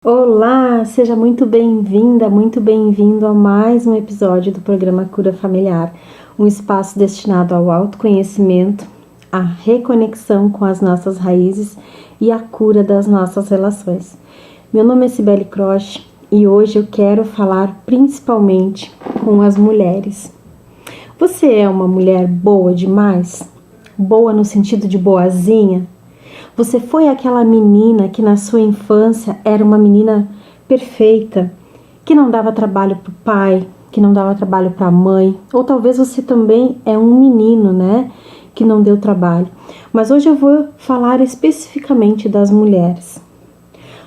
Olá, seja muito bem-vinda, muito bem-vindo a mais um episódio do programa Cura Familiar, um espaço destinado ao autoconhecimento, à reconexão com as nossas raízes e à cura das nossas relações. Meu nome é Cibele Croce e hoje eu quero falar principalmente com as mulheres. Você é uma mulher boa demais? Boa no sentido de boazinha? Você foi aquela menina que na sua infância era uma menina perfeita, que não dava trabalho para o pai, que não dava trabalho para a mãe, ou talvez você também é um menino, né, que não deu trabalho. Mas hoje eu vou falar especificamente das mulheres.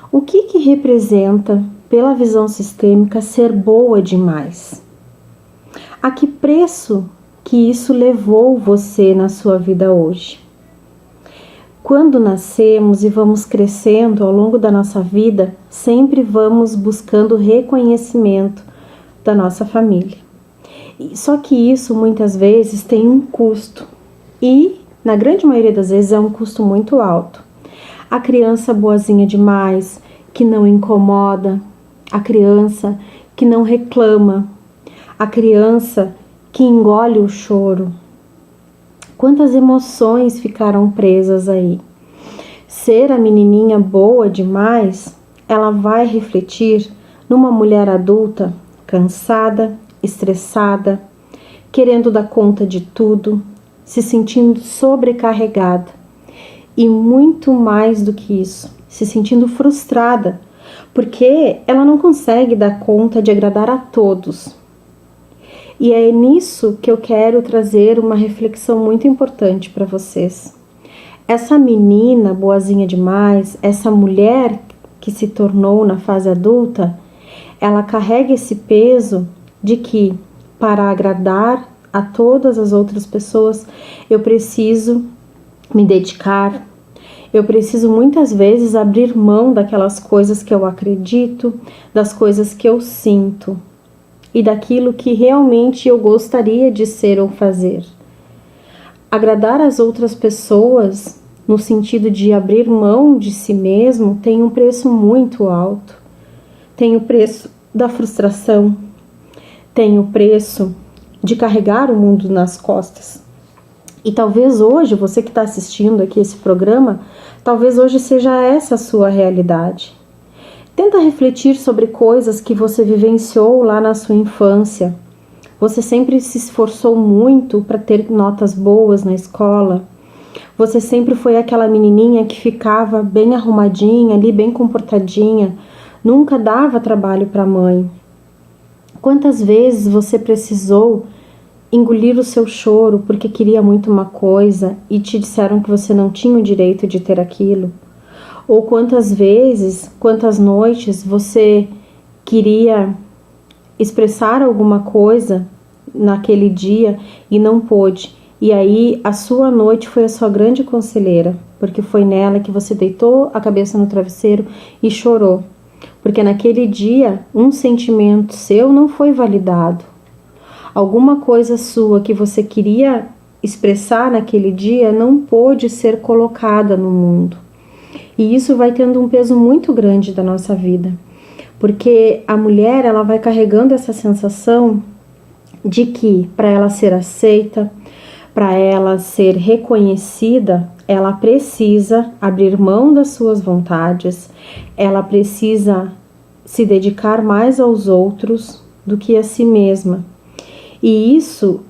O que representa, pela visão sistêmica, ser boa demais? A que preço que isso levou você na sua vida hoje? Quando nascemos e vamos crescendo ao longo da nossa vida, sempre vamos buscando reconhecimento da nossa família. Só que isso muitas vezes tem um custo e, na grande maioria das vezes, é um custo muito alto. A criança boazinha demais, que não incomoda, a criança que não reclama, a criança que engole o choro. Quantas emoções ficaram presas aí? Ser a menininha boa demais, ela vai refletir numa mulher adulta cansada, estressada, querendo dar conta de tudo, se sentindo sobrecarregada e muito mais do que isso, se sentindo frustrada, porque ela não consegue dar conta de agradar a todos. E é nisso que eu quero trazer uma reflexão muito importante para vocês. Essa menina boazinha demais, essa mulher que se tornou na fase adulta, ela carrega esse peso de que, para agradar a todas as outras pessoas, eu preciso me dedicar, eu preciso muitas vezes abrir mão daquelas coisas que eu acredito, das coisas que eu sinto e daquilo que realmente eu gostaria de ser ou fazer. Agradar as outras pessoas, no sentido de abrir mão de si mesmo, tem um preço muito alto. Tem o preço da frustração, tem o preço de carregar o mundo nas costas. E talvez hoje, você que está assistindo aqui esse programa, talvez hoje seja essa a sua realidade. Tenta refletir sobre coisas que você vivenciou lá na sua infância. Você sempre se esforçou muito para ter notas boas na escola. Você sempre foi aquela menininha que ficava bem arrumadinha ali, bem comportadinha. Nunca dava trabalho para a mãe. Quantas vezes você precisou engolir o seu choro porque queria muito uma coisa e te disseram que você não tinha o direito de ter aquilo? Ou quantas vezes, quantas noites você queria expressar alguma coisa naquele dia e não pôde. E aí a sua noite foi a sua grande conselheira, porque foi nela que você deitou a cabeça no travesseiro e chorou. Porque naquele dia um sentimento seu não foi validado. Alguma coisa sua que você queria expressar naquele dia não pôde ser colocada no mundo. E isso vai tendo um peso muito grande da nossa vida. Porque a mulher, ela vai carregando essa sensação de que para ela ser aceita, para ela ser reconhecida, ela precisa abrir mão das suas vontades, ela precisa se dedicar mais aos outros do que a si mesma. E isso,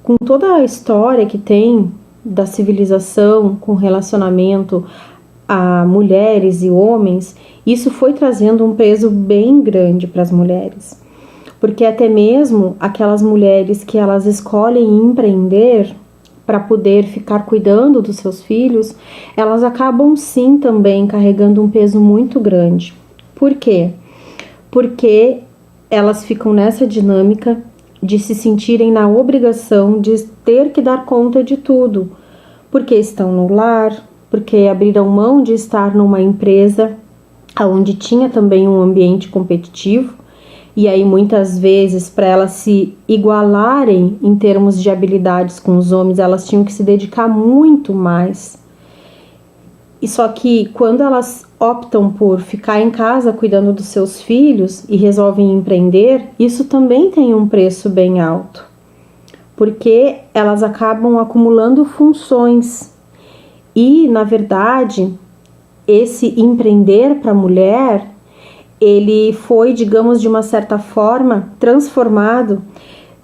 com toda a história que tem da civilização, com relacionamento a mulheres e homens, isso foi trazendo um peso bem grande para as mulheres. Porque até mesmo aquelas mulheres que elas escolhem empreender para poder ficar cuidando dos seus filhos, elas acabam sim também carregando um peso muito grande. Por quê? Porque elas ficam nessa dinâmica de se sentirem na obrigação de ter que dar conta de tudo, porque estão no lar, porque abriram mão de estar numa empresa onde tinha também um ambiente competitivo, e aí muitas vezes para elas se igualarem em termos de habilidades com os homens, elas tinham que se dedicar muito mais. E só que quando elas optam por ficar em casa cuidando dos seus filhos e resolvem empreender, isso também tem um preço bem alto, porque elas acabam acumulando funções. E, na verdade, esse empreender para a mulher, ele foi, digamos, de uma certa forma, transformado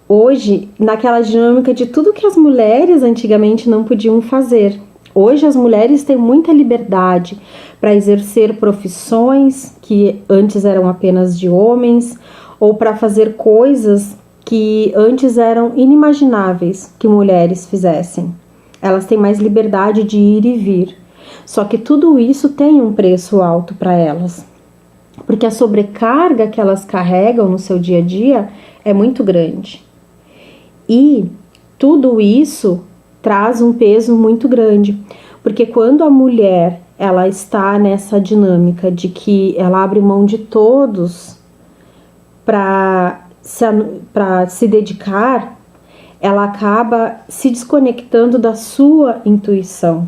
hoje naquela dinâmica de tudo que as mulheres antigamente não podiam fazer. Hoje as mulheres têm muita liberdade para exercer profissões que antes eram apenas de homens, ou para fazer coisas que antes eram inimagináveis que mulheres fizessem. Elas têm mais liberdade de ir e vir. Só que tudo isso tem um preço alto para elas, porque a sobrecarga que elas carregam no seu dia a dia é muito grande. E tudo isso traz um peso muito grande, porque quando a mulher ela está nessa dinâmica de que ela abre mão de todos para se dedicar, ela acaba se desconectando da sua intuição.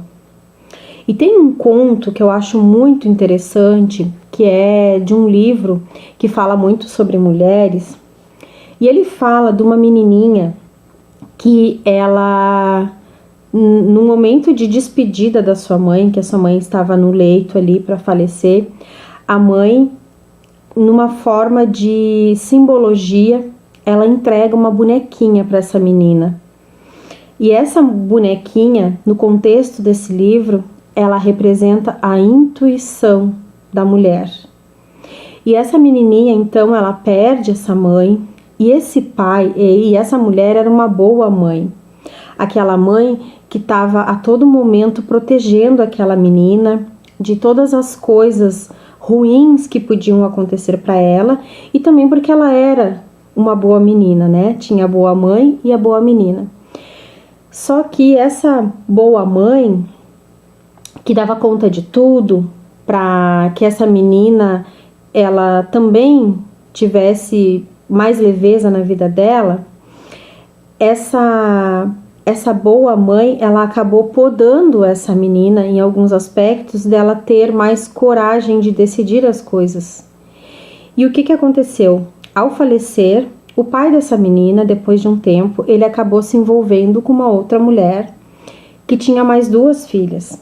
E tem um conto que eu acho muito interessante, que é de um livro que fala muito sobre mulheres, e ele fala de uma menininha que ela, no momento de despedida da sua mãe, que a sua mãe estava no leito ali para falecer, a mãe, numa forma de simbologia, ela entrega uma bonequinha para essa menina. E essa bonequinha, no contexto desse livro, ela representa a intuição da mulher. E essa menininha, então, ela perde essa mãe, e esse pai, e essa mulher era uma boa mãe. Aquela mãe que estava a todo momento protegendo aquela menina de todas as coisas ruins que podiam acontecer para ela, e também porque ela era uma boa menina, né? Tinha a boa mãe e a boa menina. Só que essa boa mãe, que dava conta de tudo, para que essa menina ela também tivesse mais leveza na vida dela, essa boa mãe, ela acabou podando essa menina em alguns aspectos dela ter mais coragem de decidir as coisas. E o que aconteceu? Ao falecer, o pai dessa menina, depois de um tempo, ele acabou se envolvendo com uma outra mulher que tinha mais 2 filhas.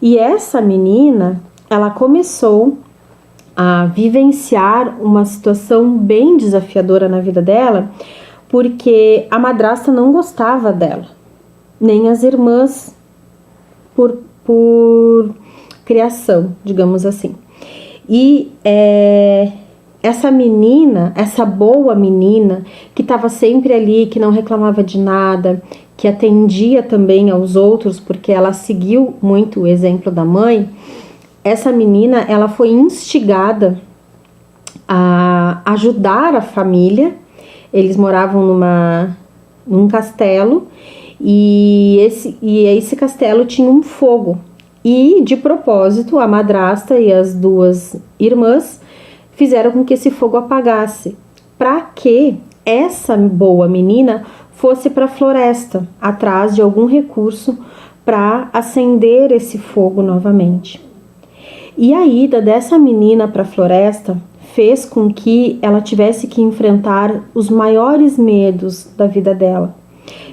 E essa menina, ela começou a vivenciar uma situação bem desafiadora na vida dela, porque a madrasta não gostava dela, nem as irmãs por criação, digamos assim. E essa menina, essa boa menina, que estava sempre ali, que não reclamava de nada, que atendia também aos outros, porque ela seguiu muito o exemplo da mãe, essa menina, ela foi instigada a ajudar a família. Eles moravam num castelo, e esse castelo tinha um fogo. E, de propósito, a madrasta e as 2 irmãs fizeram com que esse fogo apagasse, para que essa boa menina fosse para a floresta, atrás de algum recurso para acender esse fogo novamente. E a ida dessa menina para a floresta fez com que ela tivesse que enfrentar os maiores medos da vida dela,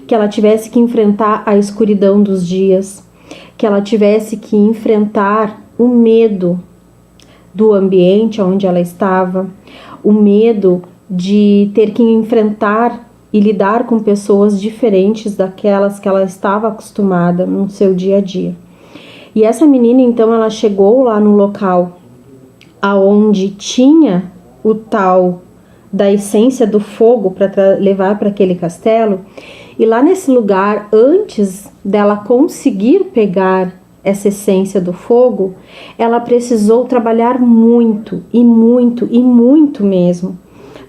que ela tivesse que enfrentar a escuridão dos dias, que ela tivesse que enfrentar o medo do ambiente onde ela estava, o medo de ter que enfrentar e lidar com pessoas diferentes daquelas que ela estava acostumada no seu dia a dia. E essa menina, então, ela chegou lá no local aonde tinha o tal da essência do fogo para levar para aquele castelo, e lá nesse lugar, antes dela conseguir pegar essa essência do fogo, ela precisou trabalhar muito e muito e muito mesmo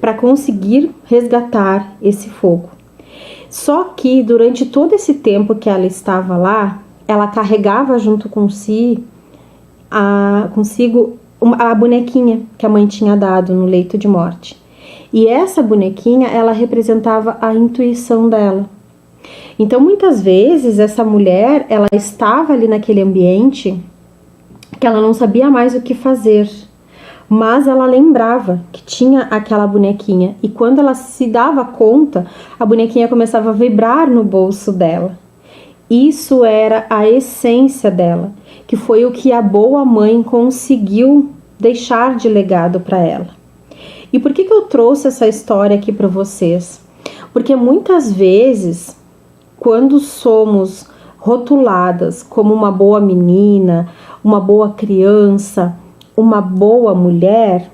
para conseguir resgatar esse fogo. Só que durante todo esse tempo que ela estava lá, ela carregava junto consigo a bonequinha que a mãe tinha dado no leito de morte. E essa bonequinha, ela representava a intuição dela. Então, muitas vezes, essa mulher, ela estava ali naquele ambiente que ela não sabia mais o que fazer, mas ela lembrava que tinha aquela bonequinha, e quando ela se dava conta, a bonequinha começava a vibrar no bolso dela. Isso era a essência dela, que foi o que a boa mãe conseguiu deixar de legado para ela. E por que eu trouxe essa história aqui para vocês? Porque muitas vezes, quando somos rotuladas como uma boa menina, uma boa criança, uma boa mulher,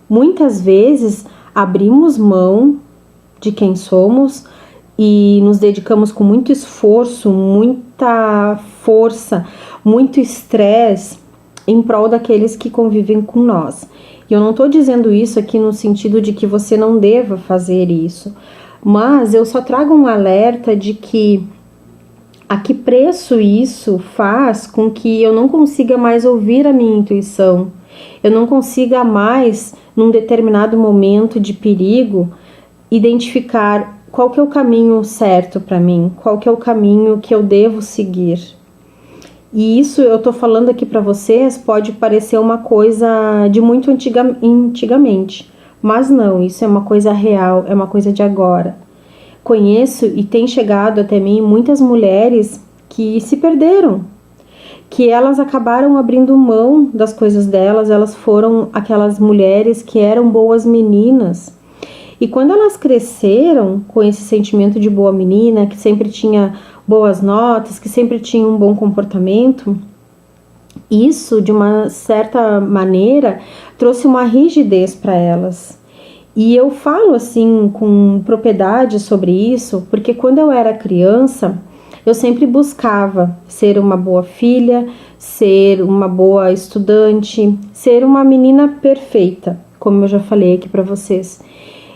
muitas vezes abrimos mão de quem somos e nos dedicamos com muito esforço, muita força, muito estresse em prol daqueles que convivem com nós. E eu não estou dizendo isso aqui no sentido de que você não deva fazer isso, mas eu só trago um alerta de que a que preço isso faz com que eu não consiga mais ouvir a minha intuição, eu não consiga mais, num determinado momento de perigo, identificar qual que é o caminho certo para mim, qual que é o caminho que eu devo seguir. E isso eu tô falando aqui para vocês pode parecer uma coisa de muito antigamente, mas não, isso é uma coisa real, é uma coisa de agora. Conheço e tem chegado até mim muitas mulheres que se perderam, que elas acabaram abrindo mão das coisas delas, elas foram aquelas mulheres que eram boas meninas. E quando elas cresceram com esse sentimento de boa menina, que sempre tinha boas notas, que sempre tinha um bom comportamento, isso, de uma certa maneira, trouxe uma rigidez para elas. E eu falo assim com propriedade sobre isso, porque quando eu era criança, eu sempre buscava ser uma boa filha, ser uma boa estudante, ser uma menina perfeita, como eu já falei aqui para vocês.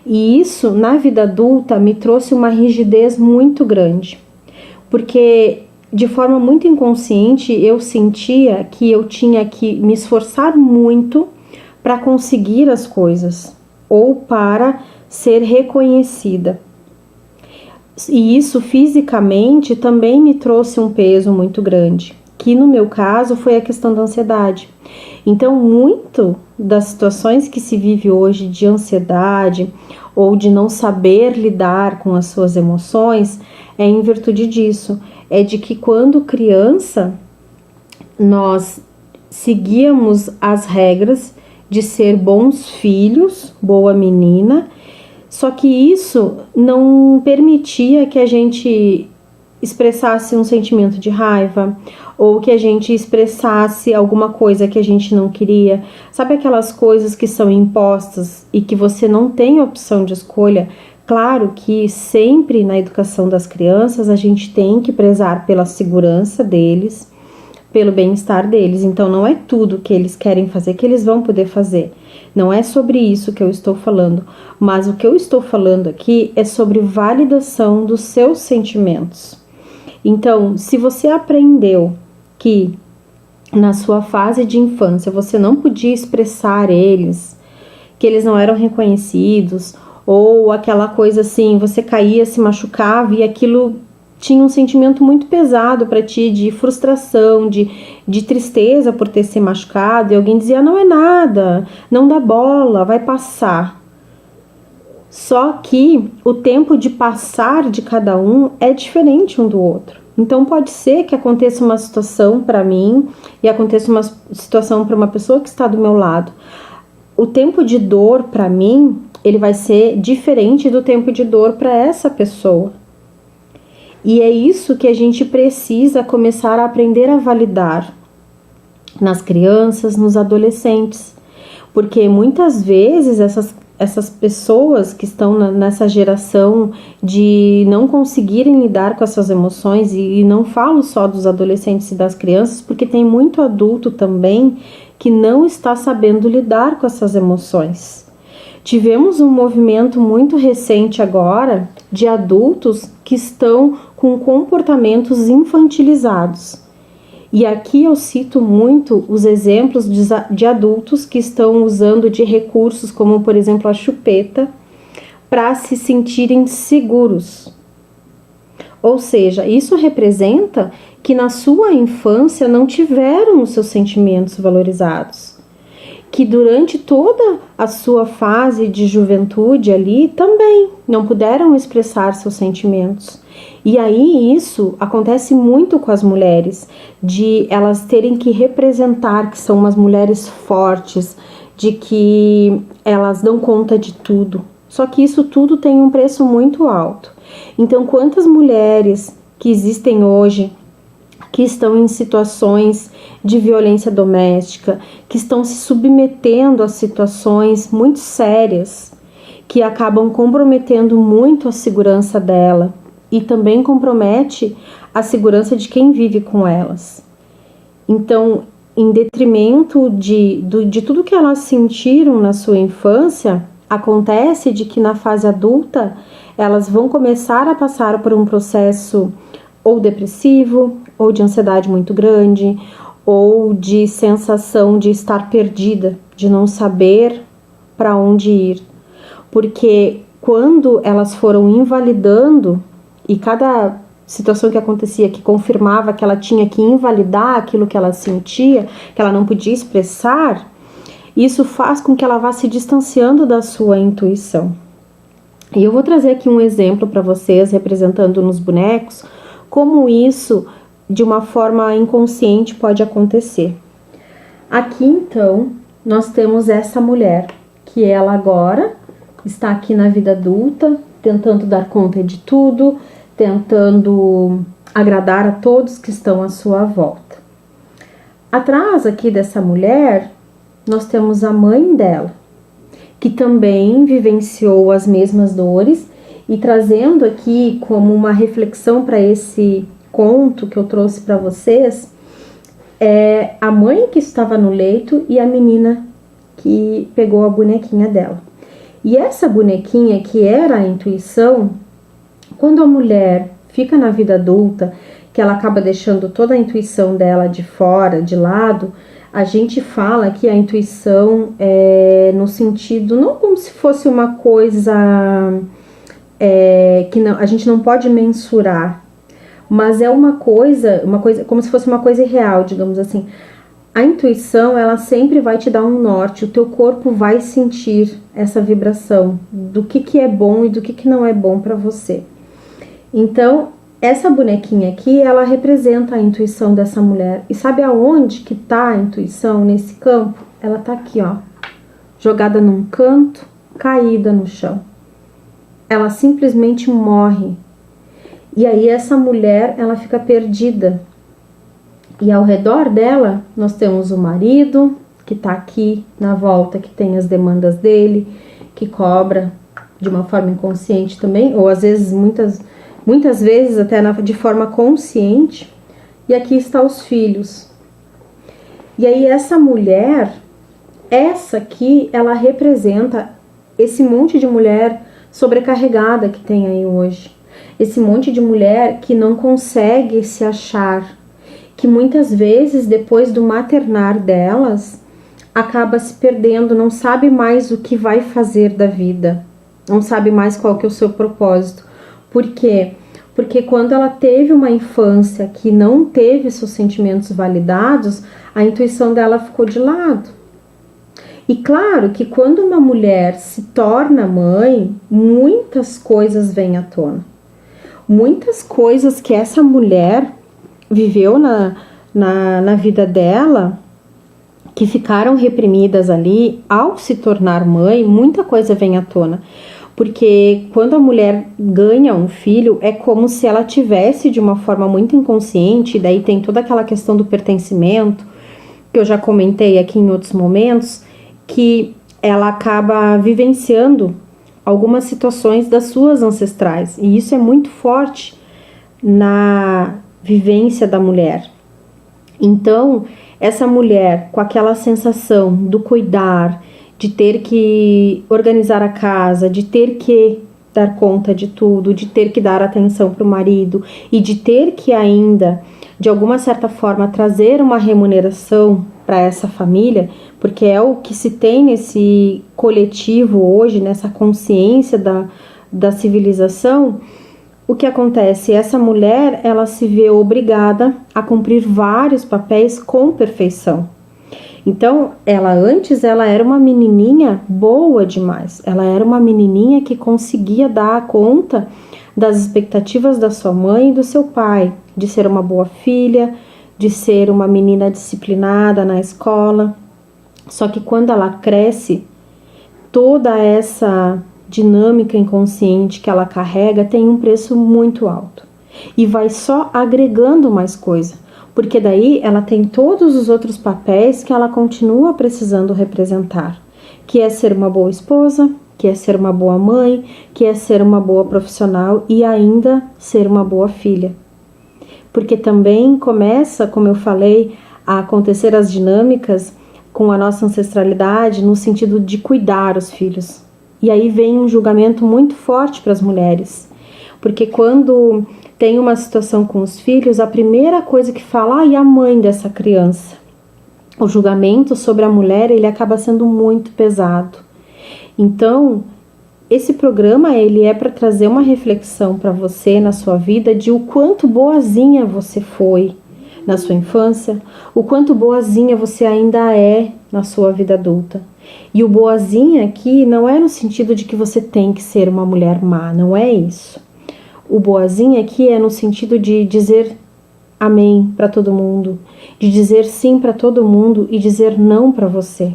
E isso, na vida adulta, me trouxe uma rigidez muito grande, porque de forma muito inconsciente eu sentia que eu tinha que me esforçar muito para conseguir as coisas ou para ser reconhecida. E isso fisicamente também me trouxe um peso muito grande, que no meu caso foi a questão da ansiedade. Então, muito das situações que se vive hoje de ansiedade ou de não saber lidar com as suas emoções é em virtude disso. É de que quando criança nós seguíamos as regras de ser bons filhos, boa menina, só que isso não permitia que a gente expressasse um sentimento de raiva ou que a gente expressasse alguma coisa que a gente não queria. Sabe aquelas coisas que são impostas e que você não tem opção de escolha? Claro que sempre na educação das crianças a gente tem que prezar pela segurança deles, pelo bem-estar deles. Então não é tudo que eles querem fazer que eles vão poder fazer. Não é sobre isso que eu estou falando, mas o que eu estou falando aqui é sobre validação dos seus sentimentos. Então, se você aprendeu que na sua fase de infância você não podia expressar eles, que eles não eram reconhecidos, ou aquela coisa assim, você caía, se machucava e aquilo tinha um sentimento muito pesado para ti, de frustração, de tristeza por ter se machucado, e alguém dizia, não é nada, não dá bola, vai passar. Só que o tempo de passar de cada um é diferente um do outro. Então pode ser que aconteça uma situação para mim e aconteça uma situação para uma pessoa que está do meu lado. O tempo de dor para mim, ele vai ser diferente do tempo de dor para essa pessoa. E é isso que a gente precisa começar a aprender a validar nas crianças, nos adolescentes. Porque muitas vezes essas pessoas que estão nessa geração de não conseguirem lidar com as suas emoções, e não falo só dos adolescentes e das crianças, porque tem muito adulto também que não está sabendo lidar com essas emoções. Tivemos um movimento muito recente agora de adultos que estão com comportamentos infantilizados. E aqui eu cito muito os exemplos de adultos que estão usando de recursos como, por exemplo, a chupeta, para se sentirem seguros. Ou seja, isso representa que na sua infância não tiveram os seus sentimentos valorizados, que durante toda a sua fase de juventude ali também não puderam expressar seus sentimentos. E aí isso acontece muito com as mulheres, de elas terem que representar que são umas mulheres fortes, de que elas dão conta de tudo. Só que isso tudo tem um preço muito alto. Então, quantas mulheres que existem hoje, que estão em situações de violência doméstica, que estão se submetendo a situações muito sérias, que acabam comprometendo muito a segurança dela e também compromete a segurança de quem vive com elas. Então, em detrimento de tudo que elas sentiram na sua infância, acontece de que na fase adulta elas vão começar a passar por um processo ou depressivo, ou de ansiedade muito grande, ou de sensação de estar perdida, de não saber para onde ir. Porque quando elas foram invalidando, e cada situação que acontecia que confirmava que ela tinha que invalidar aquilo que ela sentia, que ela não podia expressar, isso faz com que ela vá se distanciando da sua intuição. E eu vou trazer aqui um exemplo para vocês, representando nos bonecos, como isso, de uma forma inconsciente, pode acontecer. Aqui, então, nós temos essa mulher, que ela agora está aqui na vida adulta, tentando dar conta de tudo, tentando agradar a todos que estão à sua volta. Atrás aqui dessa mulher, nós temos a mãe dela, que também vivenciou as mesmas dores, e trazendo aqui como uma reflexão para esse conto que eu trouxe para vocês, é a mãe que estava no leito e a menina que pegou a bonequinha dela. E essa bonequinha, que era a intuição, quando a mulher fica na vida adulta, que ela acaba deixando toda a intuição dela de fora, de lado, a gente fala que a intuição é no sentido, não como se fosse uma coisa que não, a gente não pode mensurar, mas é uma coisa como se fosse uma coisa irreal, digamos assim. A intuição, ela sempre vai te dar um norte, o teu corpo vai sentir essa vibração do que é bom e do que não é bom para você. Então, essa bonequinha aqui, ela representa a intuição dessa mulher. E sabe aonde que tá a intuição nesse campo? Ela tá aqui, ó, jogada num canto, caída no chão. Ela simplesmente morre. E aí essa mulher, ela fica perdida. E ao redor dela, nós temos o marido, que tá aqui na volta, que tem as demandas dele, que cobra de uma forma inconsciente também, ou às vezes, muitas vezes até de forma consciente. E aqui está os filhos. E aí essa mulher, essa aqui, ela representa esse monte de mulher sobrecarregada que tem aí hoje. Esse monte de mulher que não consegue se achar, que muitas vezes depois do maternar delas, acaba se perdendo, não sabe mais o que vai fazer da vida, não sabe mais qual que é o seu propósito. Por quê? Porque quando ela teve uma infância que não teve seus sentimentos validados, a intuição dela ficou de lado. E claro que quando uma mulher se torna mãe, muitas coisas vêm à tona. Muitas coisas que essa mulher viveu na vida dela, que ficaram reprimidas ali, ao se tornar mãe, muita coisa vem à tona. Porque quando a mulher ganha um filho, é como se ela tivesse de uma forma muito inconsciente, e daí tem toda aquela questão do pertencimento, que eu já comentei aqui em outros momentos, que ela acaba vivenciando algumas situações das suas ancestrais. E isso é muito forte na vivência da mulher. Então, essa mulher com aquela sensação do cuidar, de ter que organizar a casa, de ter que dar conta de tudo, de ter que dar atenção para o marido e de ter que ainda, de alguma certa forma, trazer uma remuneração para essa família, porque é o que se tem nesse coletivo hoje, nessa consciência da civilização, o que acontece? Essa mulher, ela se vê obrigada a cumprir vários papéis com perfeição. Então, antes ela era uma menininha boa demais. Ela era uma menininha que conseguia dar conta das expectativas da sua mãe e do seu pai, de ser uma boa filha, de ser uma menina disciplinada na escola. Só que quando ela cresce, toda essa dinâmica inconsciente que ela carrega tem um preço muito alto e vai só agregando mais coisa, porque daí ela tem todos os outros papéis que ela continua precisando representar, que é ser uma boa esposa, que é ser uma boa mãe, que é ser uma boa profissional e ainda ser uma boa filha. Porque também começa, como eu falei, a acontecer as dinâmicas com a nossa ancestralidade no sentido de cuidar os filhos. E aí vem um julgamento muito forte para as mulheres, porque quando tem uma situação com os filhos, a primeira coisa que fala, e a mãe dessa criança? O julgamento sobre a mulher, ele acaba sendo muito pesado. Então, esse programa, ele é para trazer uma reflexão para você na sua vida de o quanto boazinha você foi na sua infância, o quanto boazinha você ainda é na sua vida adulta. E o boazinha aqui não é no sentido de que você tem que ser uma mulher má, não é isso. O boazinha aqui é no sentido de dizer amém para todo mundo, de dizer sim para todo mundo e dizer não para você.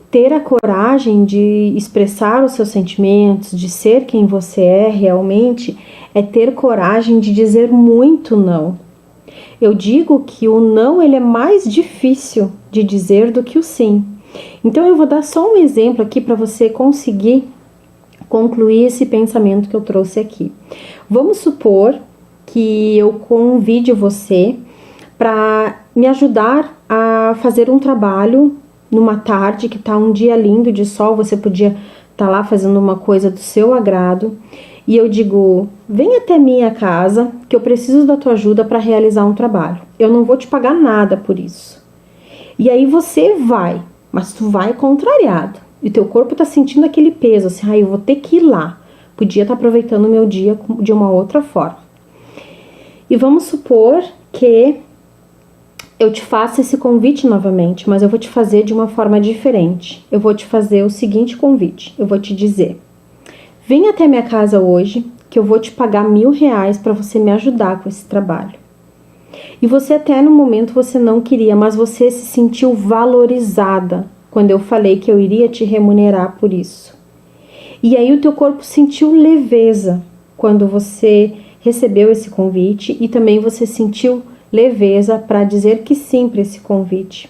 Ter a coragem de expressar os seus sentimentos, de ser quem você é realmente, é ter coragem de dizer muito não. Eu digo que o não, ele é mais difícil de dizer do que o sim. Então eu vou dar só um exemplo aqui para você conseguir concluir esse pensamento que eu trouxe aqui. Vamos supor que eu convide você para me ajudar a fazer um trabalho numa tarde que está um dia lindo de sol, você podia estar lá fazendo uma coisa do seu agrado, e eu digo, vem até minha casa que eu preciso da tua ajuda para realizar um trabalho. Eu não vou te pagar nada por isso. E aí você vai, mas tu vai contrariado. E teu corpo tá sentindo aquele peso, assim, eu vou ter que ir lá. Podia estar aproveitando o meu dia de uma outra forma. E vamos supor que eu te faça esse convite novamente, mas eu vou te fazer de uma forma diferente. Eu vou te fazer o seguinte convite. Eu vou te dizer, vem até minha casa hoje, que eu vou te pagar R$1.000 para você me ajudar com esse trabalho. E você até no momento você não queria, mas você se sentiu valorizada quando eu falei que eu iria te remunerar por isso. E aí o teu corpo sentiu leveza quando você recebeu esse convite e também você sentiu leveza para dizer que sim para esse convite.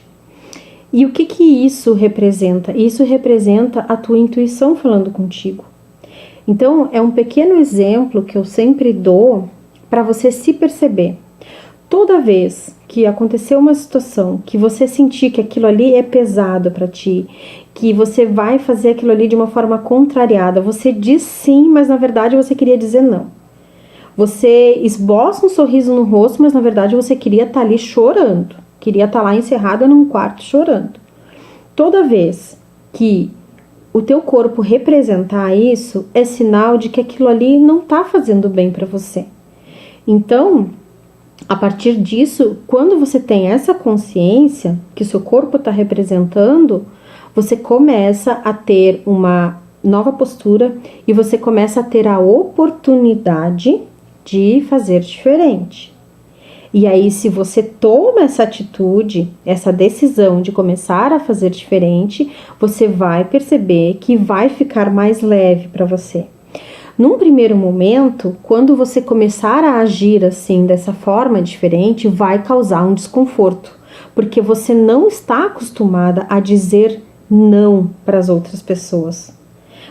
E o que isso representa? Isso representa a tua intuição falando contigo. Então, é um pequeno exemplo que eu sempre dou para você se perceber. Toda vez que acontecer uma situação que você sentir que aquilo ali é pesado para ti, que você vai fazer aquilo ali de uma forma contrariada, você diz sim, mas na verdade você queria dizer não. Você esboça um sorriso no rosto, mas na verdade você queria estar ali chorando, queria estar lá encerrada num quarto chorando. Toda vez que o teu corpo representar isso, é sinal de que aquilo ali não está fazendo bem para você. Então, a partir disso, quando você tem essa consciência que o seu corpo está representando, você começa a ter uma nova postura e você começa a ter a oportunidade de fazer diferente. E aí, se você toma essa atitude, essa decisão de começar a fazer diferente, você vai perceber que vai ficar mais leve para você. Num primeiro momento, quando você começar a agir assim, dessa forma diferente, vai causar um desconforto, porque você não está acostumada a dizer não para as outras pessoas.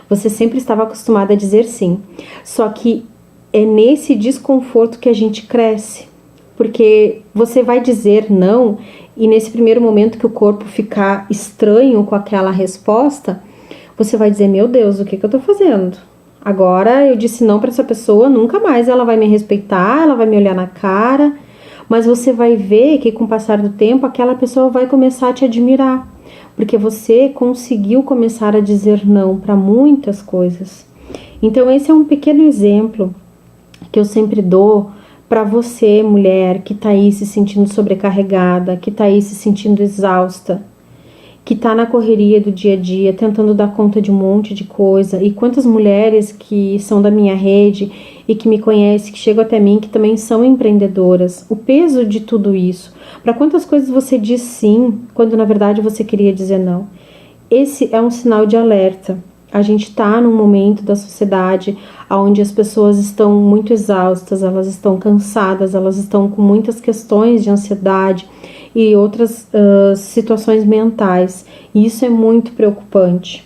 Você sempre estava acostumada a dizer sim. Só que é nesse desconforto que a gente cresce, porque você vai dizer não e nesse primeiro momento que o corpo ficar estranho com aquela resposta, você vai dizer, meu Deus, o que eu estou fazendo? Agora eu disse não para essa pessoa, nunca mais ela vai me respeitar, ela vai me olhar na cara, mas você vai ver que com o passar do tempo aquela pessoa vai começar a te admirar, porque você conseguiu começar a dizer não para muitas coisas. Então esse é um pequeno exemplo que eu sempre dou para você, mulher, que tá aí se sentindo sobrecarregada, que tá aí se sentindo exausta, que tá na correria do dia a dia, tentando dar conta de um monte de coisa. E quantas mulheres que são da minha rede e que me conhecem, que chegam até mim, que também são empreendedoras. O peso de tudo isso. Para quantas coisas você diz sim, quando na verdade você queria dizer não. Esse é um sinal de alerta. A gente está num momento da sociedade onde as pessoas estão muito exaustas, elas estão cansadas, elas estão com muitas questões de ansiedade e outras situações mentais. E isso é muito preocupante,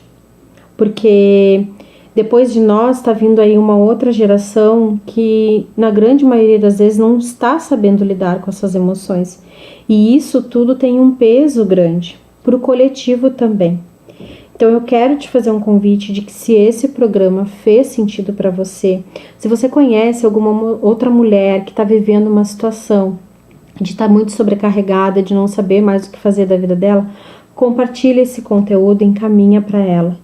porque depois de nós está vindo aí uma outra geração que, na grande maioria das vezes, não está sabendo lidar com as suas emoções. E isso tudo tem um peso grande para o coletivo também. Então eu quero te fazer um convite de que, se esse programa fez sentido para você, se você conhece alguma outra mulher que está vivendo uma situação de estar muito sobrecarregada, de não saber mais o que fazer da vida dela, compartilhe esse conteúdo e encaminha para ela.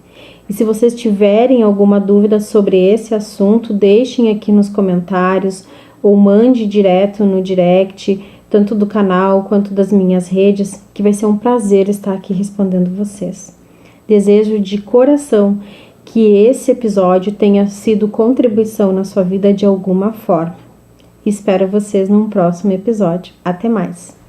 E se vocês tiverem alguma dúvida sobre esse assunto, deixem aqui nos comentários ou mande direto no direct, tanto do canal quanto das minhas redes, que vai ser um prazer estar aqui respondendo vocês. Desejo de coração que esse episódio tenha sido contribuição na sua vida de alguma forma. Espero vocês num próximo episódio. Até mais!